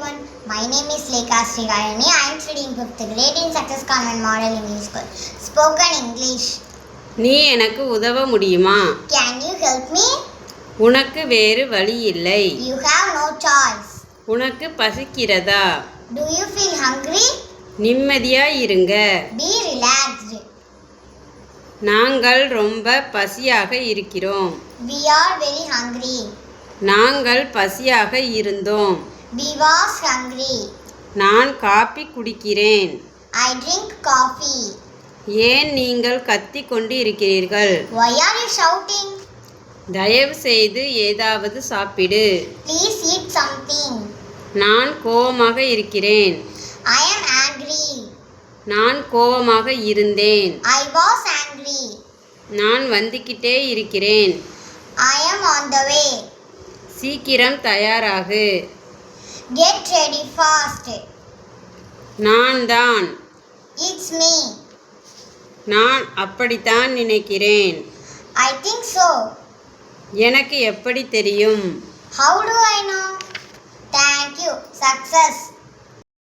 everyone, my name is Lekha Srigarani. I am studying 5th grade in Success Convent Model English School. Spoken English. நீ எனக்கு உதவ முடியுமா? Can you help me? உனக்கு வேறு வழி இல்லை. You have no choice. உனக்கு பசிக்கிறதா? Do you feel hungry? நிம்மதியாய் இருங்க. Be relaxed. நாங்கள் ரொம்ப பசியாக இருக்கிறோம். We are very hungry. நாங்கள் பசியாக இருந்தோம். We was hungry. நான் காபி குடிக்கிறேன். I drink coffee. ஏன் நீங்கள் கத்திக் கொண்டு இருக்கிறீர்கள்? Why are you shouting? தயவு செய்து ஏதாவது சாப்பிடு. Please eat something. நான் கோபமாக இருக்கிறேன். I am angry. நான் கோபமாக இருந்தேன். I was angry. நான் வந்துக்கிட்டே இருக்கிறேன். I am on the way. சீக்கிரம் தயாராகு. Get ready fast. நான் தான். It's me. நான் அப்படித்தான் நினைக்கிறேன். I think so. எனக்கு எப்படி தெரியும்? How do I know? Thank you. Success.